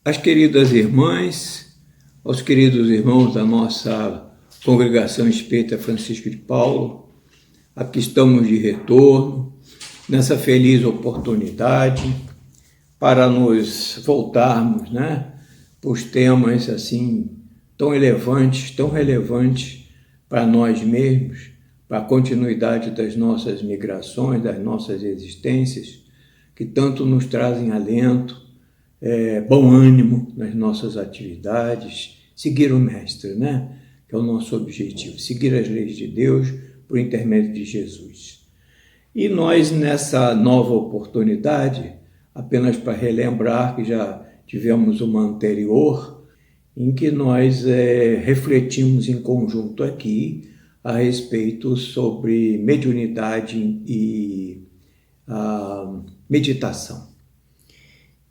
Às queridas irmãs, aos queridos irmãos da nossa Congregação Espírita Francisco de Paulo, aqui estamos de retorno, nessa feliz oportunidade para nos voltarmos, para os temas assim tão relevantes para nós mesmos, para a continuidade das nossas migrações, das nossas existências, que tanto nos trazem alento, bom ânimo nas nossas atividades, seguir o Mestre, que é o nosso objetivo, seguir as leis de Deus por intermédio de Jesus. E nós, nessa nova oportunidade, apenas para relembrar que já tivemos uma anterior, em que nós refletimos em conjunto aqui a respeito sobre mediunidade e a meditação.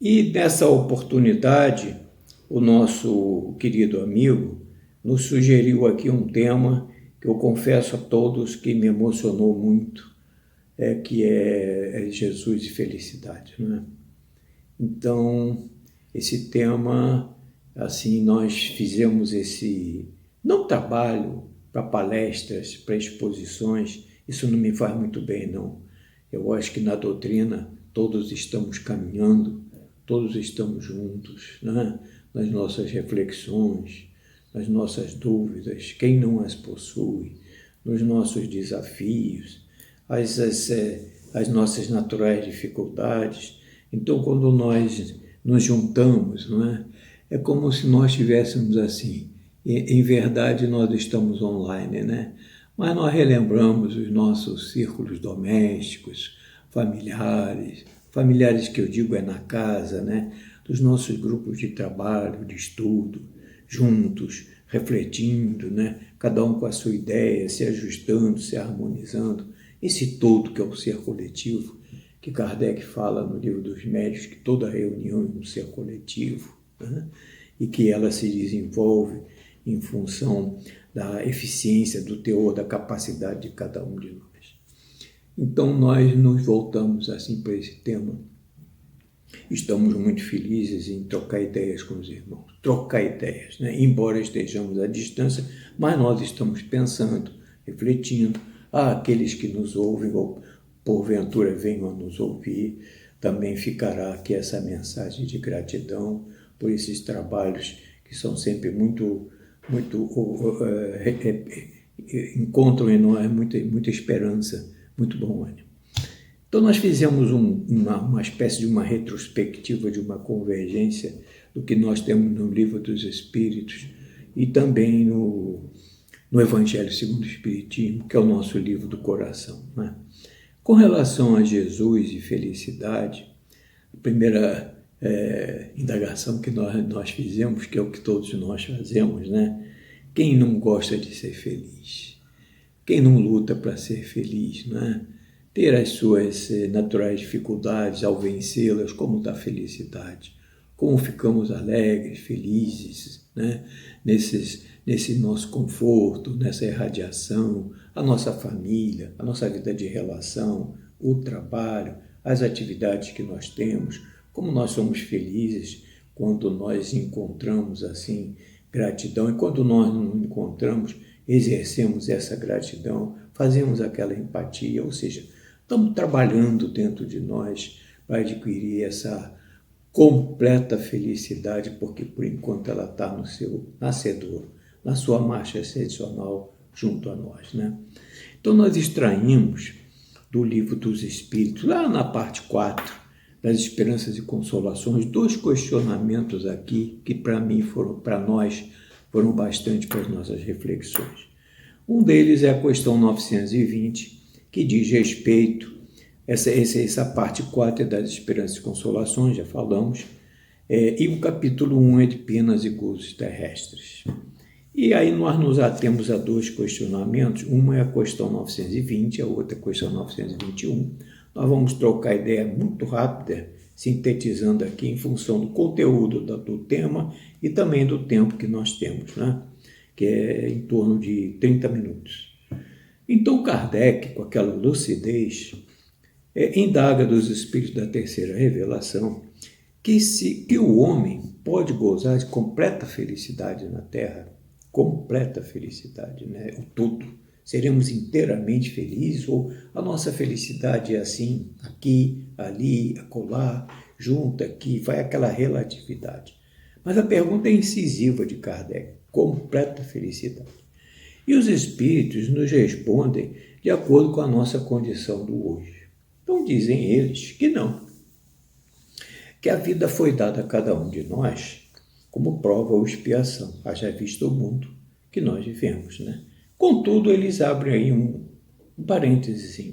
E nessa oportunidade, o nosso querido amigo nos sugeriu aqui um tema que eu confesso a todos que me emocionou muito, que é Jesus e felicidade, Então, esse tema, assim, nós fizemos esse, não trabalho para palestras, para exposições, isso não me faz muito bem, não. Eu acho que na doutrina todos estamos caminhando, todos estamos juntos, nas nossas reflexões, nas nossas dúvidas, quem não as possui, nos nossos desafios, as nossas naturais dificuldades. Então, quando nós nos juntamos, é como se nós estivéssemos assim, em verdade nós estamos online, mas nós relembramos os nossos círculos domésticos, familiares que eu digo é na casa, dos nossos grupos de trabalho, de estudo, juntos, refletindo, cada um com a sua ideia, se ajustando, se harmonizando. Esse todo que é o ser coletivo, que Kardec fala no Livro dos Médiuns, que toda reunião é um ser coletivo, e que ela se desenvolve em função da eficiência, do teor, da capacidade de cada um de nós. Então, nós nos voltamos assim para esse tema. Estamos muito felizes em trocar ideias com os irmãos. Trocar ideias, embora estejamos à distância, mas nós estamos pensando, refletindo. Aqueles que nos ouvem ou porventura venham a nos ouvir, também ficará aqui essa mensagem de gratidão por esses trabalhos que são sempre encontram em nós muita esperança, muito bom ânimo. Então nós fizemos uma espécie de uma retrospectiva, de uma convergência do que nós temos no Livro dos Espíritos e também no Evangelho segundo o Espiritismo, que é o nosso livro do coração. Com relação a Jesus e felicidade, a primeira indagação que nós fizemos, que é o que todos nós fazemos, quem não gosta de ser feliz? Quem não luta para ser feliz, ter as suas naturais dificuldades ao vencê-las, como da felicidade, como ficamos alegres, felizes, nesse nosso conforto, nessa irradiação, a nossa família, a nossa vida de relação, o trabalho, as atividades que nós temos, como nós somos felizes quando nós encontramos assim gratidão, e quando nós não encontramos, exercemos essa gratidão, fazemos aquela empatia, ou seja, estamos trabalhando dentro de nós para adquirir essa completa felicidade, porque por enquanto ela está no seu nascedouro, na sua marcha ascensional junto a nós. Então nós extraímos do Livro dos Espíritos, lá na parte 4, das Esperanças e Consolações, 2 questionamentos aqui que para nós foram bastante para as nossas reflexões. Um deles é a questão 920, que diz respeito, essa parte 4 é das Esperanças e Consolações, já falamos, e o capítulo 1 é de Penas e Gozos Terrestres. E aí nós nos atemos a 2 questionamentos, uma é a questão 920, a outra é a questão 921. Nós vamos trocar ideia muito rápida, sintetizando aqui em função do conteúdo do tema e também do tempo que nós temos, que é em torno de 30 minutos. Então Kardec, com aquela lucidez, indaga dos espíritos da terceira revelação que o homem pode gozar de completa felicidade na Terra, completa felicidade, né? O todo. Seremos inteiramente felizes ou a nossa felicidade é assim, aqui, ali, acolá, junto, aqui, vai aquela relatividade. Mas a pergunta é incisiva de Kardec, completa felicidade. E os espíritos nos respondem de acordo com a nossa condição do hoje. Então dizem eles que não, que a vida foi dada a cada um de nós como prova ou expiação, haja visto o mundo que nós vivemos, né? Contudo, eles abrem aí um parênteses.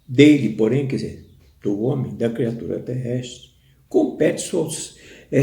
Dele, porém, quer dizer, do homem, da criatura terrestre, compete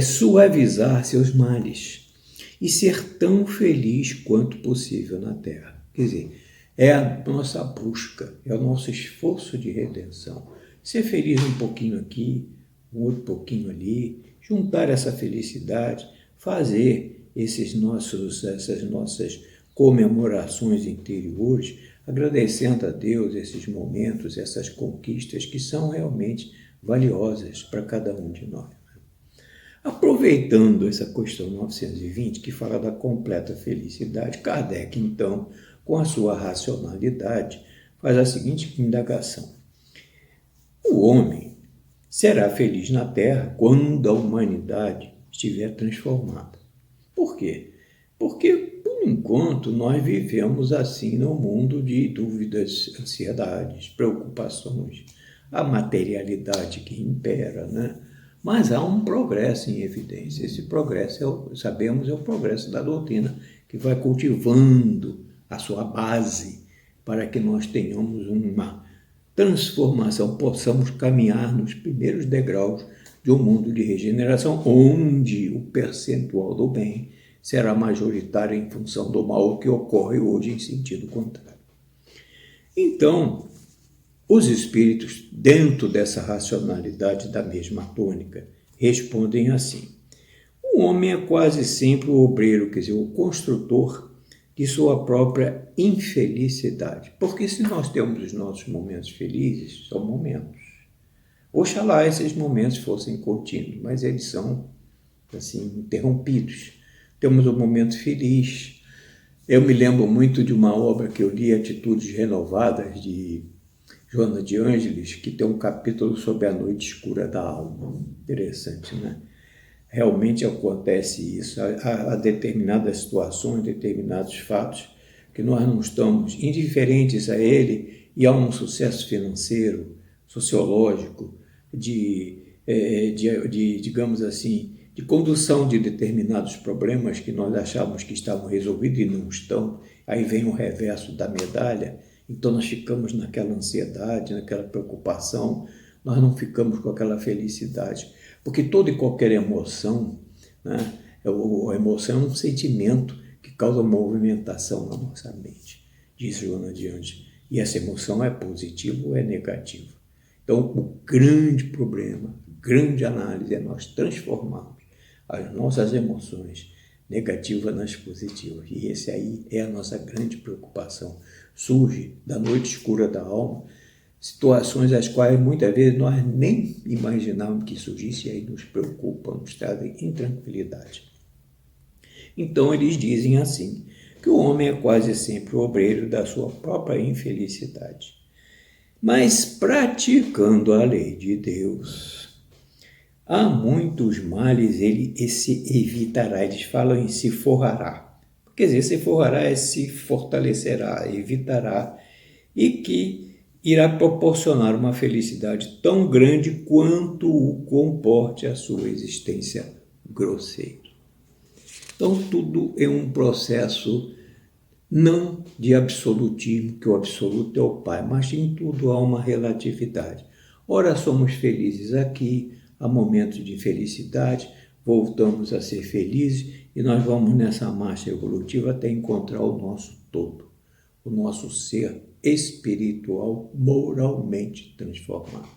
suavizar seus males e ser tão feliz quanto possível na Terra. Quer dizer, é a nossa busca, é o nosso esforço de redenção. Ser feliz um pouquinho aqui, um outro pouquinho ali, juntar essa felicidade, fazer essas nossas comemorações interiores, agradecendo a Deus esses momentos, essas conquistas que são realmente valiosas para cada um de nós. Aproveitando essa questão 920, que fala da completa felicidade, Kardec, então, com a sua racionalidade, faz a seguinte indagação. O homem será feliz na Terra quando a humanidade estiver transformada. Por quê? Porque, por enquanto, nós vivemos assim no mundo de dúvidas, ansiedades, preocupações, a materialidade que impera, né? Mas há um progresso em evidência. Esse progresso, sabemos, é o progresso da doutrina, que vai cultivando a sua base para que nós tenhamos uma transformação, possamos caminhar nos primeiros degraus de um mundo de regeneração, onde o percentual do bem será majoritário em função do mal que ocorre hoje em sentido contrário. Então, os espíritos, dentro dessa racionalidade da mesma tônica, respondem assim. O homem é quase sempre o obreiro, quer dizer, o construtor de sua própria infelicidade. Porque se nós temos os nossos momentos felizes, são momentos. Oxalá esses momentos fossem contínuos, mas eles são, assim, interrompidos. Temos um momento feliz. Eu me lembro muito de uma obra que eu li, Atitudes Renovadas, de Joana de Ângeles, que tem um capítulo sobre a noite escura da alma. Interessante, né? Realmente acontece isso. Há determinadas situações, determinados fatos, que nós não estamos indiferentes a ele e há um sucesso financeiro, sociológico, digamos assim, de condução de determinados problemas que nós achávamos que estavam resolvidos e não estão. Aí vem o reverso da medalha, então nós ficamos naquela ansiedade, naquela preocupação, nós não ficamos com aquela felicidade. Porque toda e qualquer emoção, né, a emoção é um sentimento que causa movimentação na nossa mente, diz Joana de Ângeles. E essa emoção é positiva ou é negativa. Então, o grande problema, a grande análise é nós transformarmos as nossas emoções negativas nas positivas. E esse aí é a nossa grande preocupação. Surge da noite escura da alma, situações as quais muitas vezes nós nem imaginávamos que surgissem e aí nos preocupam, nos trazem intranquilidade. Então eles dizem assim, que o homem é quase sempre o obreiro da sua própria infelicidade. Mas praticando a lei de Deus, há muitos males ele se evitará. Eles falam em se forrará. Quer dizer, se forrará é se fortalecerá, evitará, e que irá proporcionar uma felicidade tão grande quanto o comporte a sua existência grosseira. Então, tudo é um processo não de absolutismo, que o absoluto é o Pai, mas em tudo há uma relatividade. Ora somos felizes aqui, há momentos de felicidade, voltamos a ser felizes e nós vamos nessa marcha evolutiva até encontrar o nosso todo, o nosso ser espiritual moralmente transformado.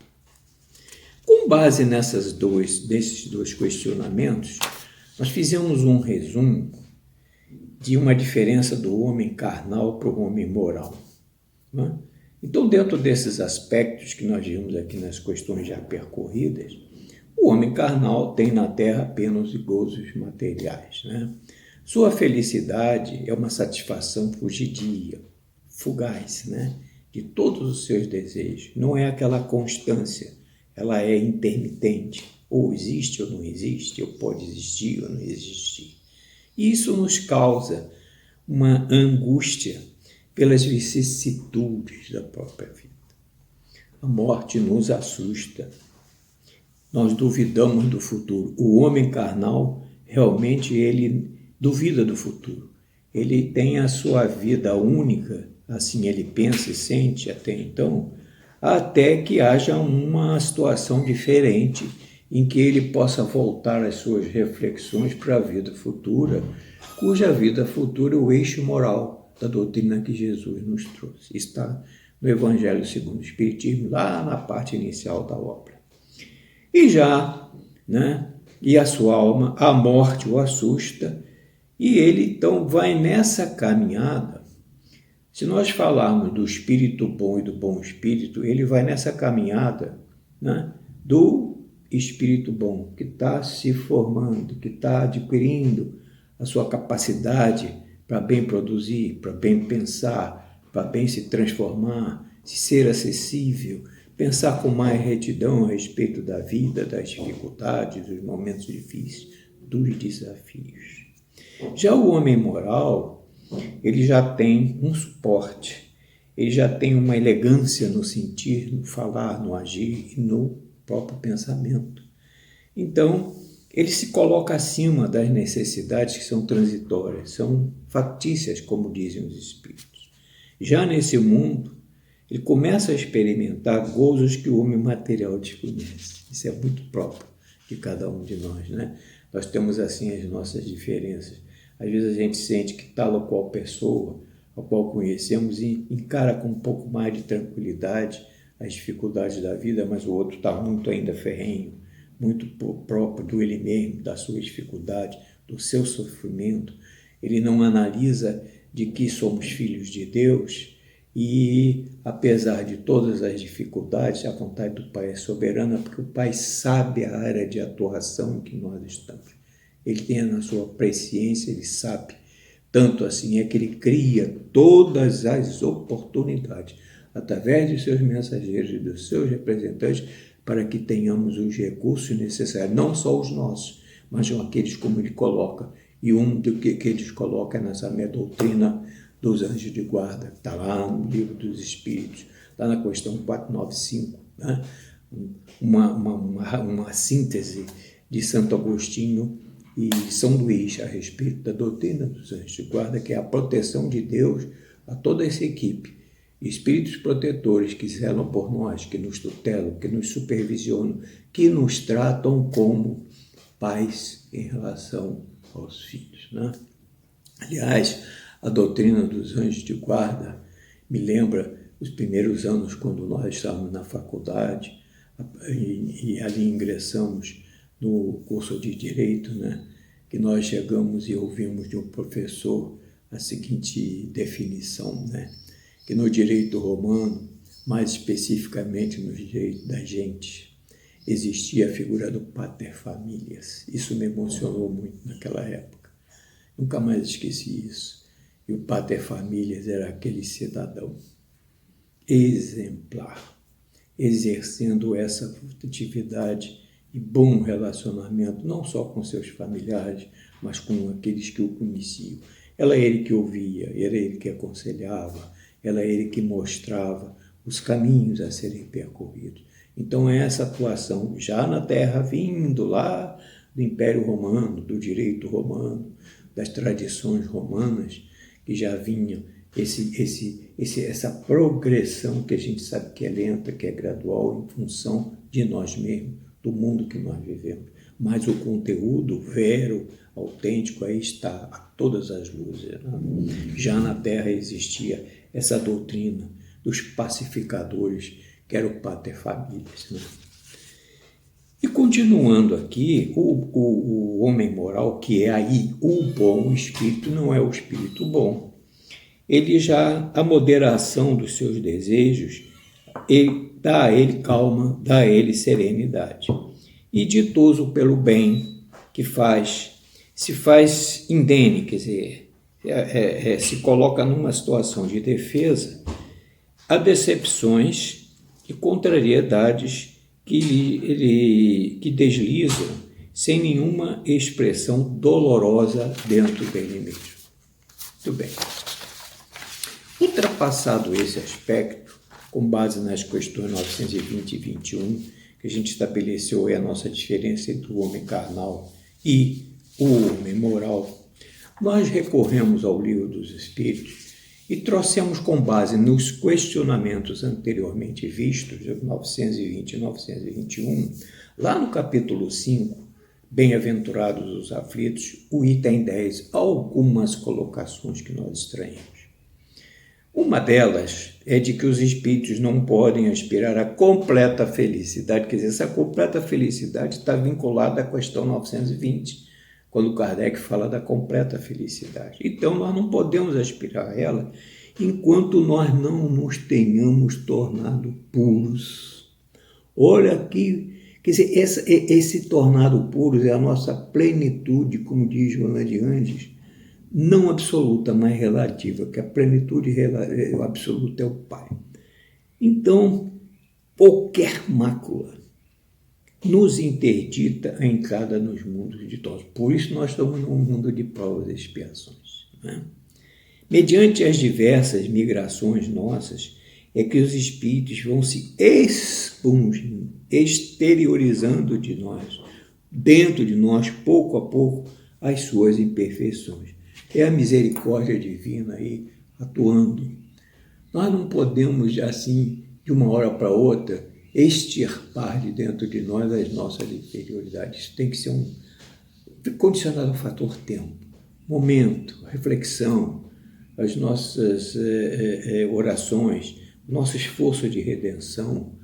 Com base nesses dois questionamentos, nós fizemos um resumo de uma diferença do homem carnal para o homem moral, né? Então, dentro desses aspectos que nós vimos aqui nas questões já percorridas, o homem carnal tem na terra apenas gozos materiais, né? Sua felicidade é uma satisfação fugidia, fugaz, né? De todos os seus desejos. Não é aquela constância, ela é intermitente. Ou existe ou não existe, ou pode existir ou não existir. E isso nos causa uma angústia pelas vicissitudes da própria vida. A morte nos assusta. Nós duvidamos do futuro. O homem carnal, realmente, ele duvida do futuro. Ele tem a sua vida única, assim ele pensa e sente até então, até que haja uma situação diferente em que ele possa voltar às suas reflexões para a vida futura, cuja vida futura é o eixo moral da doutrina que Jesus nos trouxe. Está no Evangelho segundo o Espiritismo, lá na parte inicial da obra. E já, né, e a sua alma, a morte o assusta, e ele então vai nessa caminhada. Se nós falarmos do espírito bom e do bom espírito, ele vai nessa caminhada, né, do espírito bom, que está se formando, que está adquirindo a sua capacidade para bem produzir, para bem pensar, para bem se transformar, se ser acessível, pensar com mais retidão a respeito da vida, das dificuldades, dos momentos difíceis, dos desafios. Já o homem moral, ele já tem um suporte, ele já tem uma elegância no sentir, no falar, no agir e no próprio pensamento. Então, ele se coloca acima das necessidades que são transitórias, são factícias, como dizem os espíritos. Já nesse mundo, ele começa a experimentar gozos que o homem material desconhece. Isso é muito próprio de cada um de nós, né? Nós temos assim as nossas diferenças. Às vezes a gente sente que tal ou qual pessoa, a qual conhecemos, encara com um pouco mais de tranquilidade as dificuldades da vida, mas o outro está muito ainda ferrenho, muito próprio do ele mesmo, da sua dificuldade, do seu sofrimento. Ele não analisa de que somos filhos de Deus e, apesar de todas as dificuldades, a vontade do Pai é soberana, porque o Pai sabe a área de atuação em que nós estamos. Ele tem na sua presciência, ele sabe. Tanto assim é que ele cria todas as oportunidades, através de seus mensageiros e dos seus representantes, para que tenhamos os recursos necessários, não só os nossos, mas aqueles como ele coloca. E um do que eles colocam nessa minha doutrina dos anjos de guarda, está lá no Livro dos Espíritos, lá na questão 495, né? Uma síntese de Santo Agostinho e São Luís a respeito da doutrina dos anjos de guarda, que é a proteção de Deus a toda essa equipe. Espíritos protetores que zelam por nós, que nos tutelam, que nos supervisionam, que nos tratam como pais em relação aos filhos, né? Aliás, a doutrina dos anjos de guarda me lembra os primeiros anos, quando nós estávamos na faculdade e ali ingressamos no curso de Direito, né? Que nós chegamos e ouvimos de um professor a seguinte definição, né? Que no direito romano, mais especificamente no direito da gente, existia a figura do pater familias. Isso me emocionou muito naquela época. Nunca mais esqueci isso. E o pater familias era aquele cidadão exemplar, exercendo essa atividade e bom relacionamento, não só com seus familiares, mas com aqueles que o conheciam. Era ele que ouvia, era ele que aconselhava, era ele que mostrava os caminhos a serem percorridos. Então, essa atuação já na Terra, vindo lá do Império Romano, do direito romano, das tradições romanas, que já vinham, essa progressão que a gente sabe que é lenta, que é gradual, em função de nós mesmos, do mundo que nós vivemos. Mas o conteúdo vero, autêntico, aí está, a todas as luzes, né? Já na Terra existia essa doutrina dos pacificadores, que era o pater familias, né? E continuando aqui, o homem moral, que é aí o bom espírito, não é o espírito bom. ele já, a moderação dos seus desejos, dá a ele calma, dá a ele serenidade. E ditoso pelo bem que se faz indene, quer dizer, se coloca numa situação de defesa a decepções e contrariedades que deslizam sem nenhuma expressão dolorosa dentro dele mesmo. Muito bem. Ultrapassado esse aspecto, com base nas questões 920 e 21, que a gente estabeleceu a nossa diferença entre o homem carnal e o homem moral, nós recorremos ao Livro dos Espíritos e trouxemos com base nos questionamentos anteriormente vistos, 920 e 921, lá no capítulo 5, Bem-aventurados os aflitos, o item 10, algumas colocações que nós estranhamos. Uma delas é de que os espíritos não podem aspirar à completa felicidade, quer dizer, essa completa felicidade está vinculada à questão 920, quando Kardec fala da completa felicidade. Então, nós não podemos aspirar a ela enquanto nós não nos tenhamos tornado puros. Olha aqui, quer dizer, esse tornado puros é a nossa plenitude, como diz Joana de Andes, não absoluta, mas relativa, que a plenitude absoluta é o Pai. Então, qualquer mácula nos interdita a entrada nos mundos ditosos. Por isso nós estamos num mundo de provas e expiações. Né? Mediante as diversas migrações nossas, é que os espíritos vão se expungindo, exteriorizando de nós, dentro de nós, pouco a pouco, as suas imperfeições. É a misericórdia divina aí atuando. Nós não podemos, assim, de uma hora para outra, extirpar de dentro de nós as nossas inferioridades. Isso tem que ser condicionado ao fator tempo, momento, reflexão, as nossas orações, nosso esforço de redenção,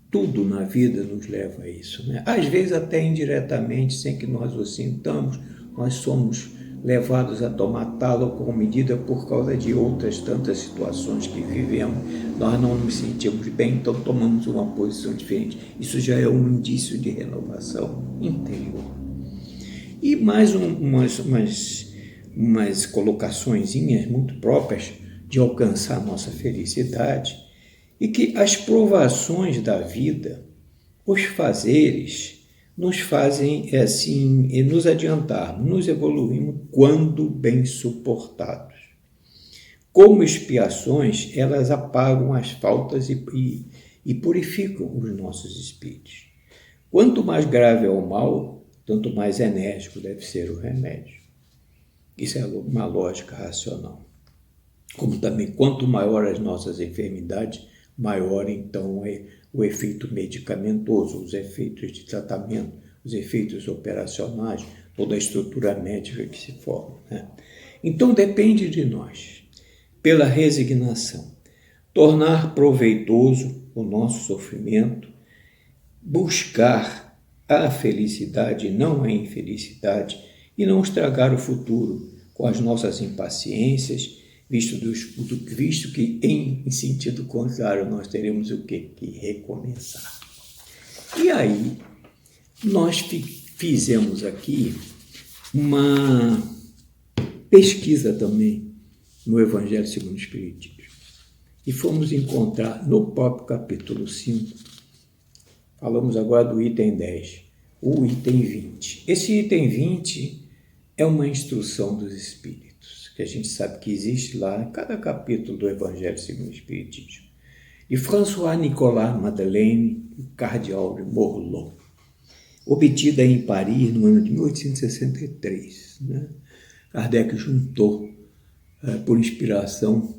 tudo na vida nos leva a isso. Né? Às vezes até indiretamente, sem que nós o sintamos, nós somos levados a tomar tal ou qual medida por causa de outras tantas situações que vivemos. Nós não nos sentimos bem, então tomamos uma posição diferente. Isso já é um indício de renovação interior. E mais umas colocaçõezinhas muito próprias de alcançar a nossa felicidade, e que as provações da vida, os fazeres, nos fazem assim, nos adiantarmos, nos evoluirmos quando bem suportados. Como expiações, elas apagam as faltas e purificam os nossos espíritos. Quanto mais grave é o mal, tanto mais enérgico deve ser o remédio. Isso é uma lógica racional. Como também, quanto maior as nossas enfermidades, maior então é o efeito medicamentoso, os efeitos de tratamento, os efeitos operacionais, toda a estrutura médica que se forma. Né? Então depende de nós, pela resignação, tornar proveitoso o nosso sofrimento, buscar a felicidade, não a infelicidade, e não estragar o futuro com as nossas impaciências, visto que em sentido contrário nós teremos o quê? Que recomeçar. E aí nós fizemos aqui uma pesquisa também no Evangelho segundo o Espiritismo e fomos encontrar no próprio capítulo 5, falamos agora do item 10, o item 20. Esse item 20 é uma instrução dos Espíritos, que a gente sabe que existe lá em cada capítulo do Evangelho segundo o Espiritismo, de François-Nicolas Madeleine, cardeal de Morlot, obtida em Paris no ano de 1863. Né? Kardec juntou, por inspiração,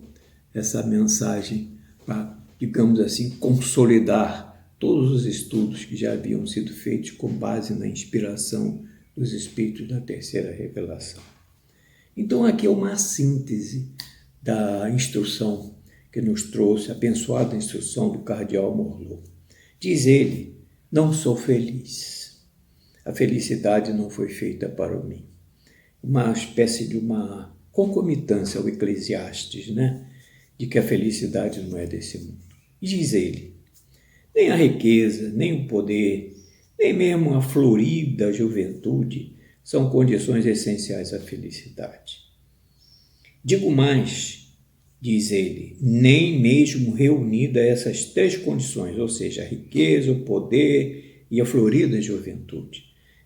essa mensagem para, digamos assim, consolidar todos os estudos que já haviam sido feitos com base na inspiração dos Espíritos da Terceira Revelação. Então, aqui é uma síntese da instrução que nos trouxe, a abençoada instrução do cardeal Morlot. Diz ele: não sou feliz. A felicidade não foi feita para mim. Uma espécie de uma concomitância ao Eclesiastes, né? De que a felicidade não é desse mundo. E diz ele, nem a riqueza, nem o poder, nem mesmo a florida juventude são condições essenciais à felicidade. Digo mais, diz ele, nem mesmo reunida essas três condições, ou seja, a riqueza, o poder e a florida juventude,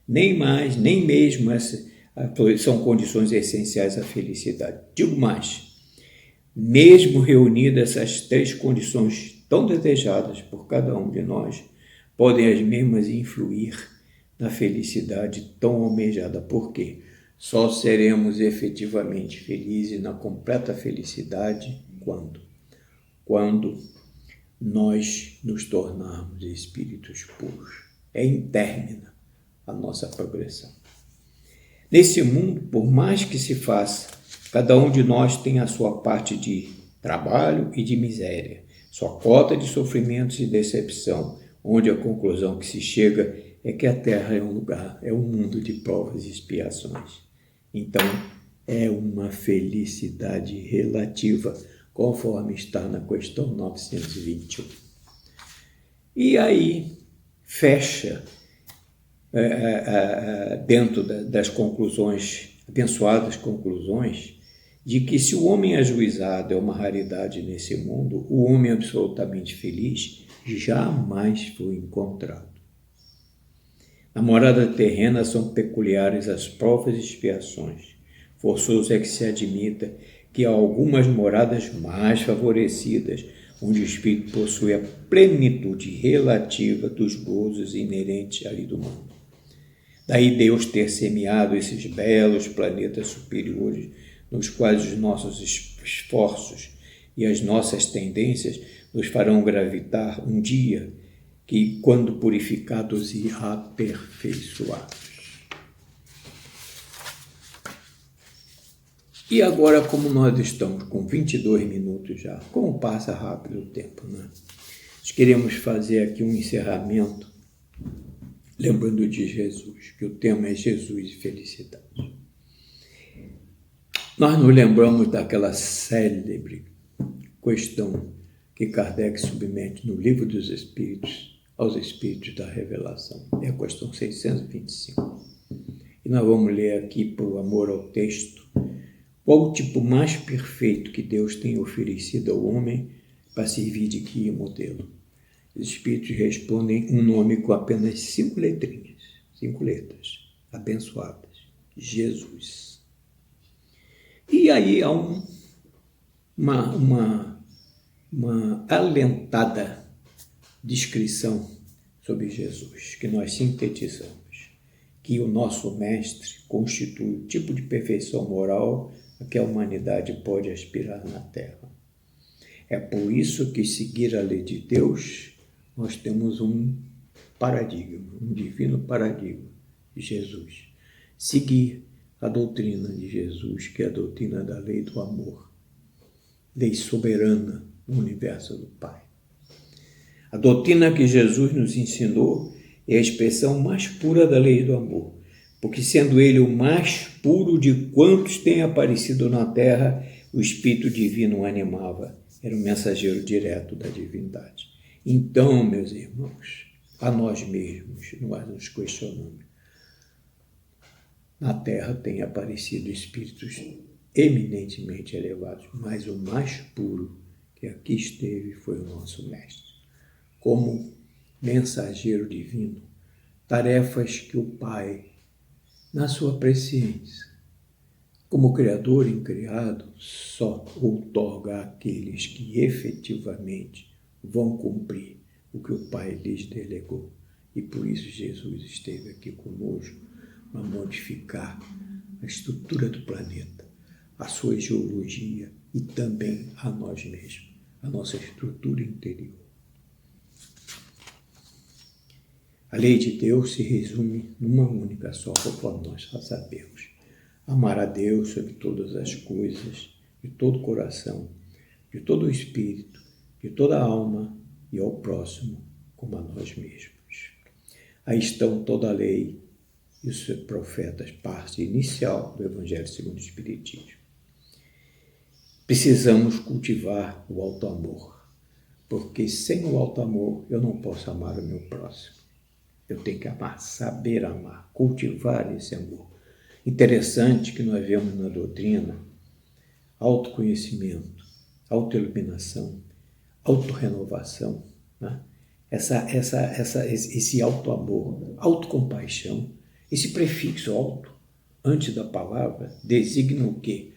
nem mais, nem mesmo essas são condições essenciais à felicidade. Digo mais, mesmo reunidas essas três condições tão desejadas por cada um de nós, podem as mesmas influir na felicidade tão almejada. Por quê? Só seremos efetivamente felizes na completa felicidade quando? Quando nós nos tornarmos espíritos puros. É intermina a nossa progressão. Nesse mundo, por mais que se faça, cada um de nós tem a sua parte de trabalho e de miséria, sua cota de sofrimentos e decepção, onde a conclusão que se chega é que a Terra é um lugar, é um mundo de provas e expiações. Então, é uma felicidade relativa, conforme está na questão 921. E aí, fecha dentro das conclusões, abençoadas conclusões, de que se o homem ajuizado é uma raridade nesse mundo, o homem absolutamente feliz jamais foi encontrado. Na morada terrena são peculiares as provas e expiações. Forçoso é que se admita que há algumas moradas mais favorecidas, onde o espírito possui a plenitude relativa dos gozos inerentes à vida humana. Daí Deus ter semeado esses belos planetas superiores, nos quais os nossos esforços e as nossas tendências nos farão gravitar um dia que, quando purificados e aperfeiçoados. E agora, como nós estamos com 22 minutos já, como passa rápido o tempo, né? Nós queremos fazer aqui um encerramento lembrando de Jesus, que o tema é Jesus e felicidade. Nós nos lembramos daquela célebre questão que Kardec submete no Livro dos Espíritos aos Espíritos da Revelação. É a questão 625. E nós vamos ler aqui, por amor ao texto, qual o tipo mais perfeito que Deus tem oferecido ao homem para servir de guia e modelo. Os Espíritos respondem um nome com apenas 5 letrinhas, 5 letras, abençoadas, Jesus. E aí há uma alentada descrição sobre Jesus, que nós sintetizamos, que o nosso mestre constitui o tipo de perfeição moral a que a humanidade pode aspirar na Terra. É por isso que seguir a lei de Deus, nós temos um paradigma, um divino paradigma de Jesus. Seguir a doutrina de Jesus, que é a doutrina da lei do amor, lei soberana no universo do Pai. A doutrina que Jesus nos ensinou é a expressão mais pura da lei do amor, porque sendo ele o mais puro de quantos têm aparecido na terra, o Espírito Divino o animava, era o mensageiro direto da divindade. Então, meus irmãos, a nós mesmos, nós nos questionamos. Na Terra têm aparecido espíritos eminentemente elevados, mas o mais puro que aqui esteve foi o nosso Mestre. Como mensageiro divino, tarefas que o Pai, na sua presciência, como Criador incriado, só outorga àqueles que efetivamente vão cumprir o que o Pai lhes delegou. E por isso Jesus esteve aqui conosco para modificar a estrutura do planeta, a sua geologia e também a nós mesmos, a nossa estrutura interior. A lei de Deus se resume numa única só, conforme nós já sabemos. Amar a Deus sobre todas as coisas, de todo o coração, de todo o espírito, de toda a alma e ao próximo como a nós mesmos. Aí estão toda a lei e os profetas, parte inicial do Evangelho segundo o Espiritismo. precisamos cultivar o alto amor, porque sem o alto amor eu não posso amar o meu próximo. Eu tenho que amar, saber amar, cultivar esse amor. Interessante que nós vemos na doutrina autoconhecimento, autoiluminação, autorrenovação, né? Esse auto-amor, autocompaixão, esse prefixo auto, antes da palavra, designa o quê?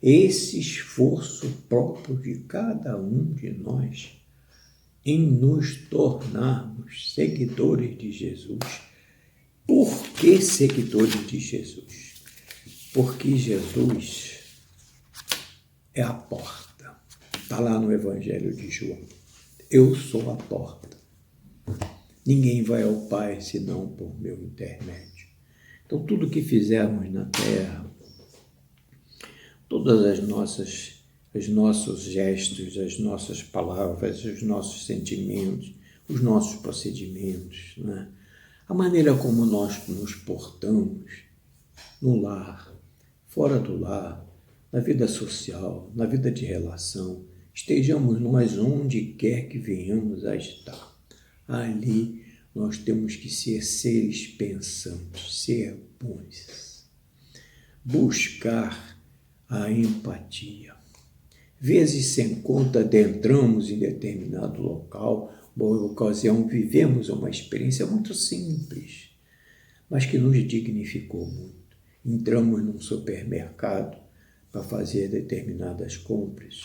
Esse esforço próprio de cada um de nós em nos tornarmos seguidores de Jesus. Por que seguidores de Jesus? Porque Jesus é a porta. Está lá no Evangelho de João. Eu sou a porta. Ninguém vai ao Pai senão por meu intermédio. Então, tudo que fizermos na terra, todas os nossos gestos, as nossas palavras, os nossos sentimentos, os nossos procedimentos, né? A maneira como nós nos portamos no lar, fora do lar, na vida social, na vida de relação, estejamos nós onde quer que venhamos a estar. Ali nós temos que ser seres pensantes, ser bons, buscar a empatia. Vezes sem conta adentramos em determinado local, boa ocasião, vivemos uma experiência muito simples, mas que nos dignificou muito. Entramos num supermercado para fazer determinadas compras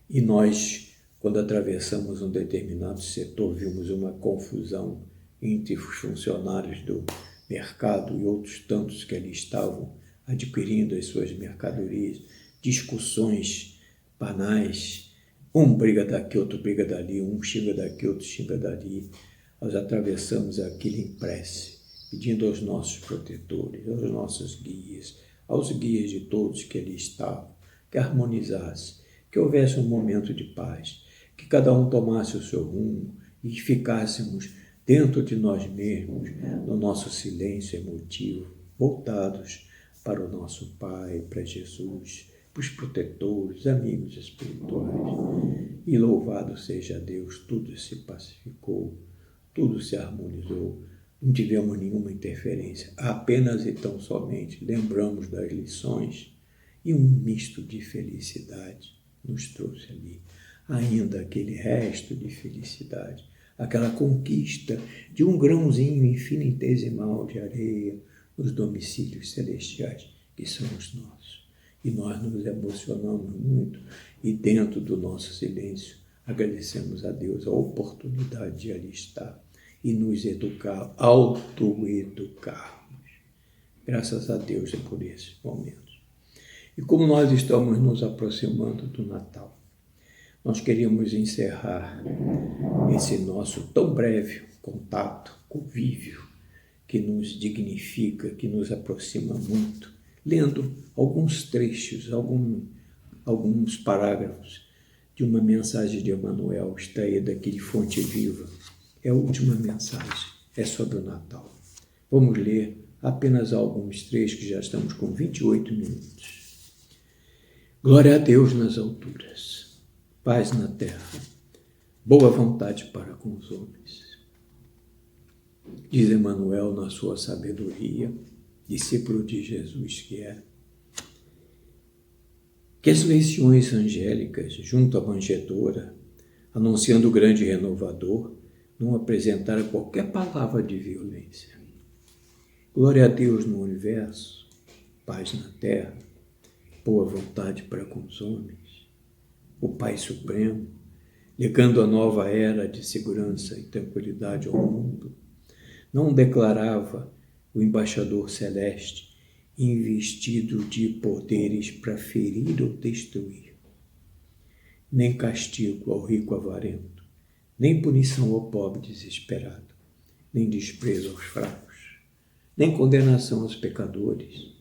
e nós, quando atravessamos um determinado setor, vimos uma confusão entre os funcionários do mercado e outros tantos que ali estavam adquirindo as suas mercadorias, discussões banais, um briga daqui, outro briga dali, um xinga daqui, outro xinga dali. Nós atravessamos aquilo em prece, pedindo aos nossos protetores, aos nossos guias, aos guias de todos que ali estavam, que harmonizasse, que houvesse um momento de paz, que cada um tomasse o seu rumo e que ficássemos dentro de nós mesmos, no nosso silêncio emotivo, voltados para o nosso Pai, para Jesus, para os protetores, amigos espirituais. E louvado seja Deus, tudo se pacificou, tudo se harmonizou, não tivemos nenhuma interferência, apenas e tão somente lembramos das lições e um misto de felicidade nos trouxe ali, ainda aquele resto de felicidade, aquela conquista de um grãozinho infinitesimal de areia nos domicílios celestiais que são os nossos. E nós nos emocionamos muito e dentro do nosso silêncio agradecemos a Deus a oportunidade de ali estar e nos educar, autoeducarmos. Graças a Deus por esses momentos. E como nós estamos nos aproximando do Natal, nós queríamos encerrar esse nosso tão breve contato, convívio, que nos dignifica, que nos aproxima muito, lendo alguns trechos, alguns parágrafos de uma mensagem de Emmanuel, extraída aqui de Fonte Viva. É a última mensagem, é sobre o Natal. Vamos ler apenas alguns trechos, que já estamos com 28 minutos. Glória a Deus nas alturas, paz na terra, boa vontade para com os homens. Diz Emmanuel na sua sabedoria, discípulo de Jesus que é, que as legiões angélicas, junto à manjedoura, anunciando o grande renovador, não apresentaram qualquer palavra de violência. Glória a Deus no universo, paz na terra, boa vontade para com os homens. O Pai Supremo, ligando a nova era de segurança e tranquilidade ao mundo, não declarava o embaixador celeste investido de poderes para ferir ou destruir. Nem castigo ao rico avarento, nem punição ao pobre desesperado, nem desprezo aos fracos, nem condenação aos pecadores,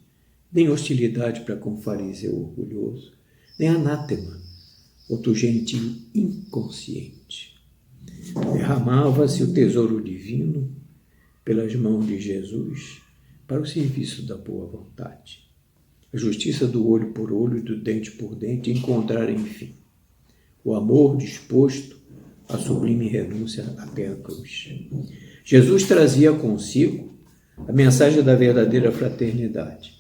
nem hostilidade para com o fariseu orgulhoso, nem anátema, outro gentil inconsciente. Derramava-se o tesouro divino pelas mãos de Jesus para o serviço da boa vontade. a justiça do olho por olho e do dente por dente, e encontrar, enfim, o amor disposto à sublime renúncia até a cruz. Jesus trazia consigo a mensagem da verdadeira fraternidade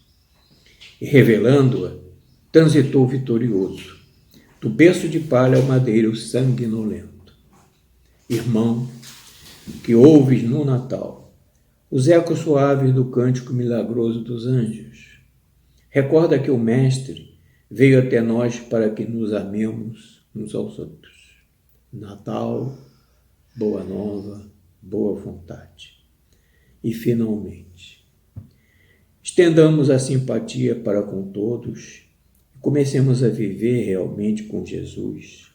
e, revelando-a, transitou vitorioso, do berço de palha ao madeiro sanguinolento. Irmão, que ouves no Natal os ecos suaves do cântico milagroso dos anjos, recorda que o Mestre veio até nós para que nos amemos uns aos outros. Natal, boa nova, boa vontade. E, finalmente, estendamos a simpatia para com todos e comecemos a viver realmente com Jesus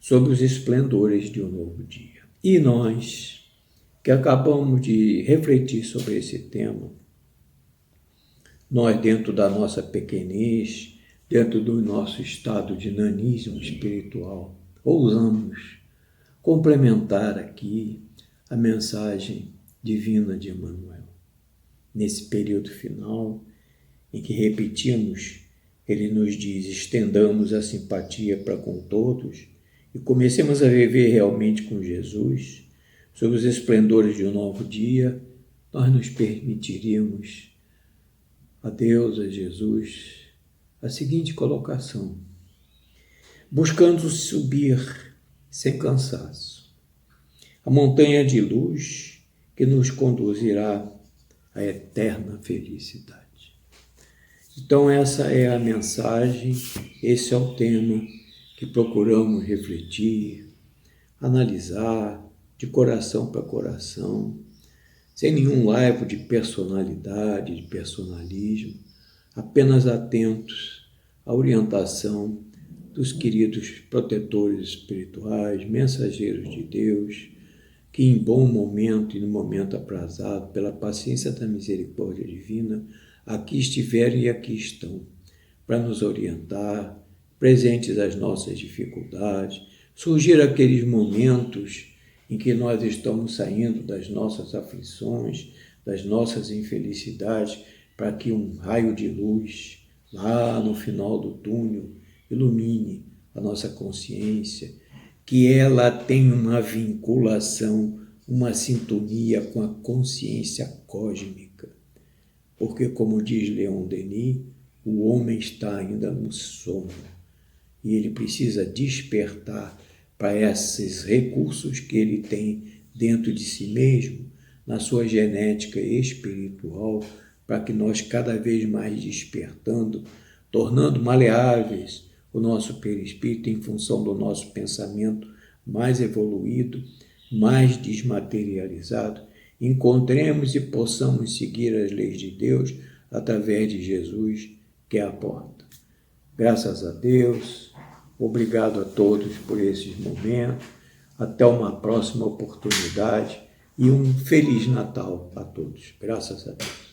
sob os esplendores de um novo dia. E nós, que acabamos de refletir sobre esse tema, nós, dentro da nossa pequenez, dentro do nosso estado de nanismo espiritual, ousamos complementar aqui a mensagem divina de Emmanuel. Nesse período final, em que repetimos, ele nos diz: estendamos a simpatia para com todos e comecemos a viver realmente com Jesus, sob os esplendores de um novo dia. Nós nos permitiríamos a Deus, a Jesus, a seguinte colocação: buscando subir sem cansaço a montanha de luz que nos conduzirá à eterna felicidade. Então essa é a mensagem, esse é o tema que procuramos refletir, analisar de coração para coração, sem nenhum laivo de personalidade, de personalismo, apenas atentos à orientação dos queridos protetores espirituais, mensageiros de Deus, que em bom momento e no momento aprazado, pela paciência da misericórdia divina, aqui estiveram e aqui estão, para nos orientar, presentes às nossas dificuldades, surgir aqueles momentos em que nós estamos saindo das nossas aflições, das nossas infelicidades, para que um raio de luz, lá no final do túnel, ilumine a nossa consciência, que ela tem uma vinculação, uma sintonia com a consciência cósmica. Porque, como diz Leon Denis, o homem está ainda no sono e ele precisa despertar para esses recursos que ele tem dentro de si mesmo, na sua genética espiritual, para que nós cada vez mais despertando, tornando maleáveis o nosso perispírito em função do nosso pensamento mais evoluído, mais desmaterializado, encontremos e possamos seguir as leis de Deus através de Jesus, que é a porta. Graças a Deus, obrigado a todos por esses momentos, até uma próxima oportunidade e um Feliz Natal a todos. Graças a Deus.